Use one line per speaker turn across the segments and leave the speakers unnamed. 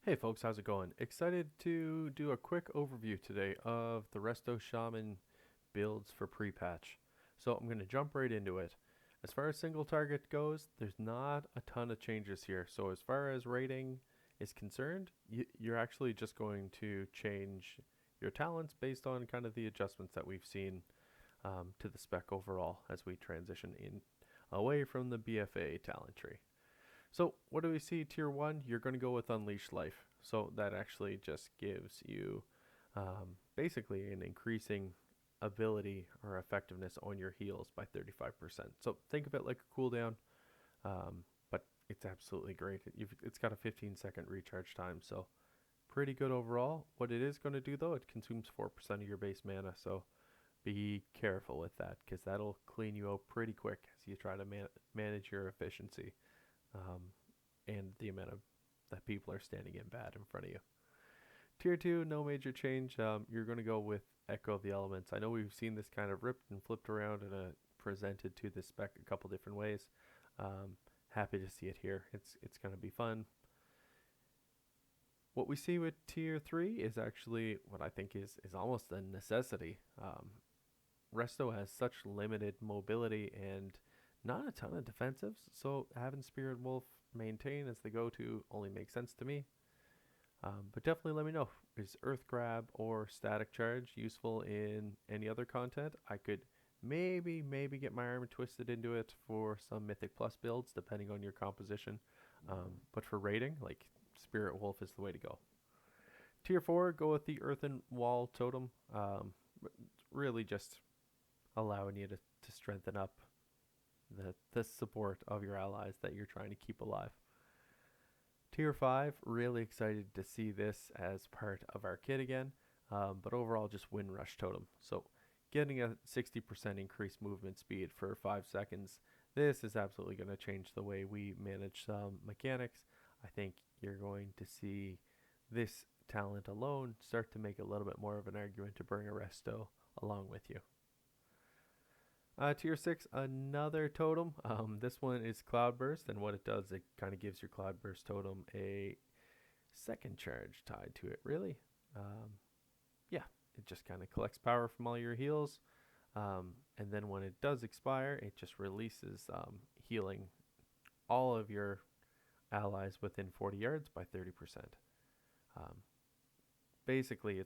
Hey folks, how's it going? Excited to do a quick overview today of the Resto Shaman builds for pre-patch. So I'm going to jump right into it. As far as single target goes, there's not a ton of changes here. So as far as rating is concerned, you're actually just going to change your talents based on kind of the adjustments that we've seen to the spec overall as we transition in away from the BFA talent tree. So what do we see tier 1? You're going to go with Unleash Life. So that actually just gives you basically an increasing ability or effectiveness on your heals by 35%. So think of it like a cooldown, but it's absolutely great. It's got a 15-second recharge time, so pretty good overall. What it is going to do though, it consumes 4% of your base mana, so be careful with that because that'll clean you out pretty quick as you try to manage your efficiency um, and the amount of that people are standing in bad in front of you. Tier 2, no major change. You're going to go with Echo of the Elements. I know we've seen this kind of ripped and flipped around and presented to the spec a couple different ways. Happy to see it here. It's going to be fun. What we see with Tier 3 is actually what I think is almost a necessity. Resto has such limited mobility and not a ton of defensives, so having Spirit Wolf maintain as the go-to only makes sense to me. But definitely let me know, is Earth Grab or Static Charge useful in any other content? I could maybe get my arm twisted into it for some Mythic Plus builds, depending on your composition. But for raiding, like Spirit Wolf is the way to go. Tier 4, go with the Earthen Wall Totem. Really just allowing you to strengthen up the support of your allies that you're trying to keep alive. Tier 5, really excited to see this as part of our kit again, but overall just Wind Rush Totem. So getting a 60% increased movement speed for 5 seconds, this is absolutely going to change the way we manage some mechanics. I think you're going to see this talent alone start to make a little bit more of an argument to bring a Resto along with you. Tier 6, another totem. This one is Cloudburst, and what it does, it kind of gives your Cloudburst totem a second charge tied to it, really. Yeah, it just kind of collects power from all your heals, and then when it does expire, it just releases healing all of your allies within 40 yards by 30%. Um, Basically,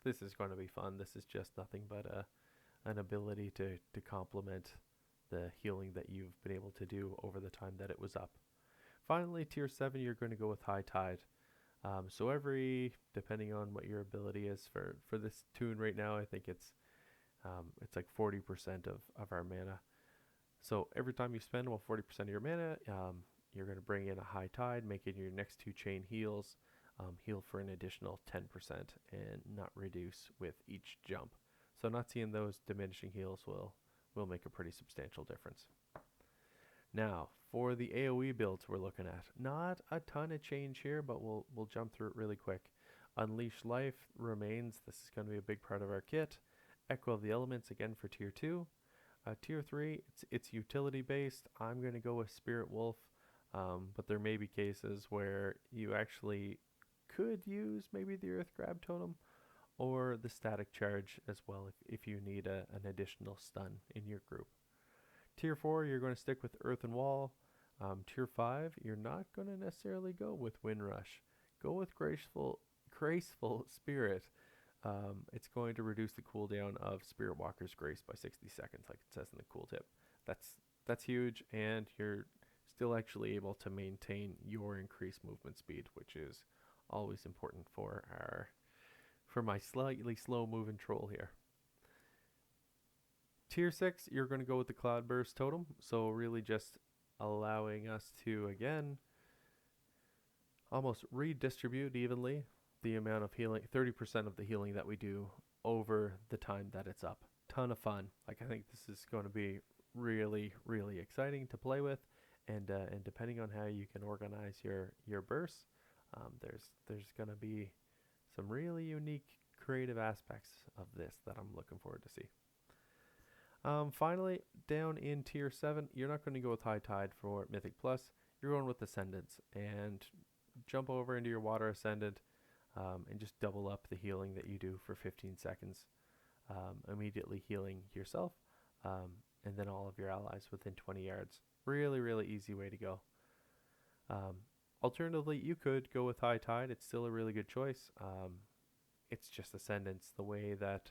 this is going to be fun. This is just nothing but an ability to complement the healing that you've been able to do over the time that it was up. Finally, tier 7, you're going to go with High Tide. So depending on what your ability is for this tune right now, I think it's like 40% of our mana. So every time you spend 40% of your mana, you're going to bring in a High Tide, making your next two chain heals heal for an additional 10% and not reduce with each jump. So not seeing those diminishing heals will make a pretty substantial difference. Now, for the AoE builds we're looking at, not a ton of change here, but we'll jump through it really quick. Unleash Life remains. This is going to be a big part of our kit. Echo of the Elements again for tier 2. Tier 3, it's utility based. I'm going to go with Spirit Wolf, but there may be cases where you actually could use maybe the Earth Grab Totem or the Static Charge as well if you need an additional stun in your group. Tier 4, you're going to stick with Earth and Wall. Tier 5, you're not going to necessarily go with Wind Rush. Go with Graceful Spirit. It's going to reduce the cooldown of Spirit Walker's Grace by 60 seconds, like it says in the cool tip. That's huge, and you're still actually able to maintain your increased movement speed, which is always important for my slightly slow moving troll here. Tier 6, you're going to go with the Cloudburst Totem, so really just allowing us to, again, almost redistribute evenly the amount of healing, 30% of the healing that we do over the time that it's up. Ton of fun. Like, I think this is going to be really exciting to play with, and depending on how you can organize your bursts, there's going to be some really unique creative aspects of this that I'm looking forward to see. Finally, down in tier 7, you're not going to go with High Tide for Mythic Plus. You're going with Ascendance. And jump over into your water ascendant and just double up the healing that you do for 15 seconds, immediately healing yourself and then all of your allies within 20 yards. Really, really easy way to go. Um, Alternatively, you could go with High Tide. It's still a really good choice. It's just Ascendance. The way that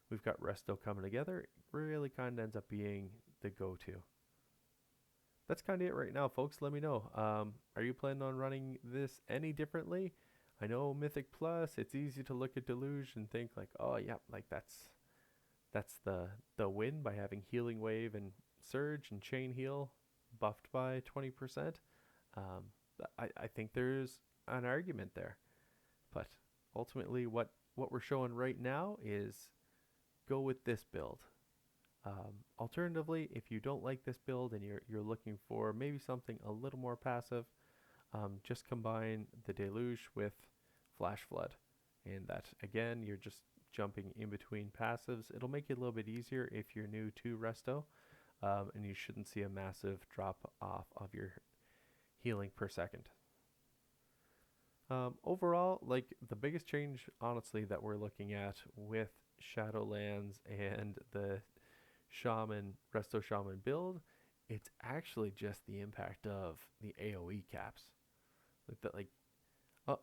we've got Resto coming together, it really kind of ends up being the go-to. That's kind of it right now, folks. Let me know. Are you planning on running this any differently? I know Mythic Plus, it's easy to look at Deluge and think like, oh yeah, like that's the win by having Healing Wave and Surge and Chain Heal buffed by 20%. Um, I think there's an argument there, but ultimately, what we're showing right now is go with this build. Alternatively, if you don't like this build and you're looking for maybe something a little more passive, just combine the Deluge with Flash Flood, and that again you're just jumping in between passives. It'll make it a little bit easier if you're new to Resto, and you shouldn't see a massive drop off of your healing per second. Overall, like the biggest change, honestly, that we're looking at with Shadowlands and the Resto Shaman build, it's actually just the impact of the AoE caps.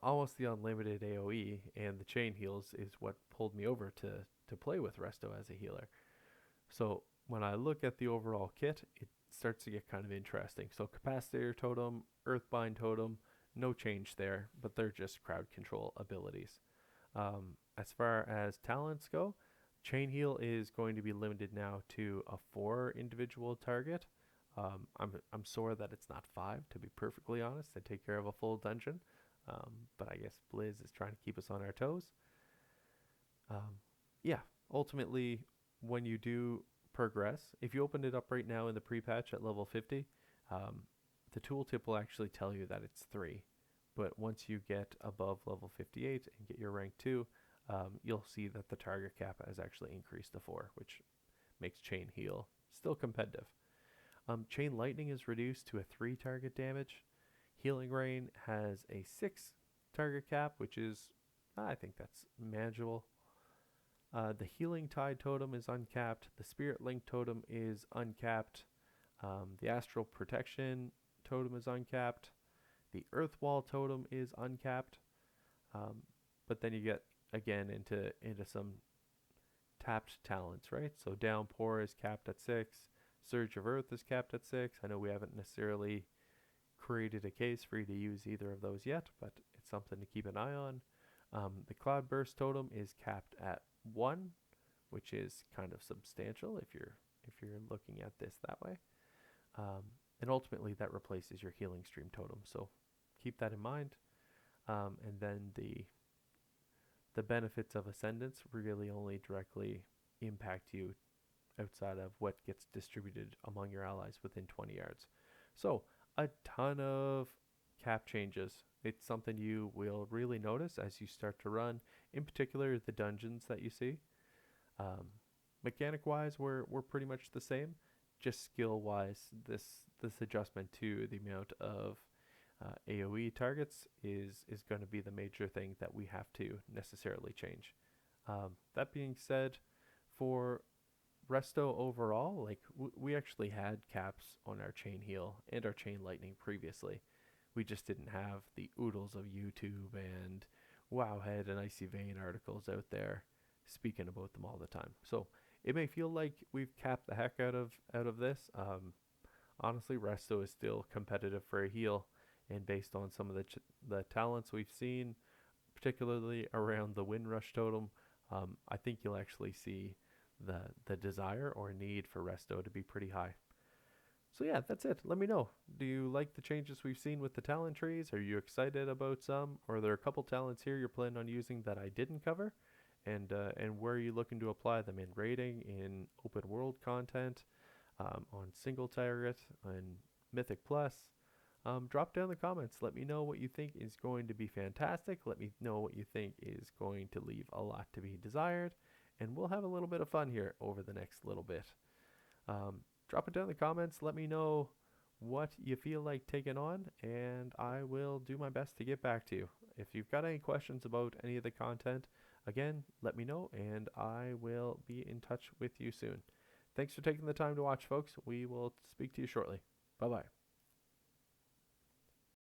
Almost the unlimited AoE and the chain heals is what pulled me over to play with Resto as a healer. So when I look at the overall kit, it starts to get kind of interesting. So Capacitor Totem, Earthbind Totem, no change there, but they're just crowd control abilities. As far as talents go, Chain Heal is going to be limited now to a 4 individual target. I'm sore that it's not 5, to be perfectly honest. They take care of a full dungeon, but I guess Blizz is trying to keep us on our toes. Yeah, ultimately, when you do progress, if you opened it up right now in the pre-patch at level 50, the tooltip will actually tell you that it's 3. But once you get above level 58 and get your rank 2, you'll see that the target cap has actually increased to 4, which makes Chain Heal still competitive. Chain Lightning is reduced to a 3 target damage. Healing Rain has a 6 target cap, which is, I think that's manageable. The Healing Tide Totem is uncapped. The Spirit Link Totem is uncapped. The Astral Protection Totem is uncapped. The Earth Wall Totem is uncapped. But then you get, again, into some tapped talents, right? So Downpour is capped at 6. Surge of Earth is capped at 6. I know we haven't necessarily created a case for you to use either of those yet, but it's something to keep an eye on. The Cloudburst Totem is capped at 1, which is kind of substantial if you're looking at this that way. And ultimately that replaces your Healing Stream Totem, so keep that in mind. And then the benefits of Ascendance really only directly impact you outside of what gets distributed among your allies within 20 yards. So a ton of cap changes. It's something you will really notice as you start to run, in particular the dungeons that you see. Mechanic wise, we're pretty much the same. Just skill wise, this adjustment to the amount of AoE targets is going to be the major thing that we have to necessarily change. That being said, for Resto overall, like we actually had caps on our Chain Heal and our Chain Lightning previously. We just didn't have the oodles of YouTube and Wowhead and Icy Vein articles out there speaking about them all the time. So it may feel like we've capped the heck out of this. Honestly, Resto is still competitive for a heal, and based on some of the talents we've seen, particularly around the Windrush Totem, I think you'll actually see the desire or need for Resto to be pretty high. So yeah, that's it. Let me know. Do you like the changes we've seen with the talent trees? Are you excited about some? Or are there a couple talents here you're planning on using that I didn't cover? And where are you looking to apply them? In raiding, in open world content, on single target, and Mythic Plus? Drop down in the comments. Let me know what you think is going to be fantastic. Let me know what you think is going to leave a lot to be desired. And we'll have a little bit of fun here over the next little bit. Drop it down in the comments. Let me know what you feel like taking on, and I will do my best to get back to you. If you've got any questions about any of the content, again, let me know, and I will be in touch with you soon. Thanks for taking the time to watch, folks. We will speak to you shortly. Bye-bye.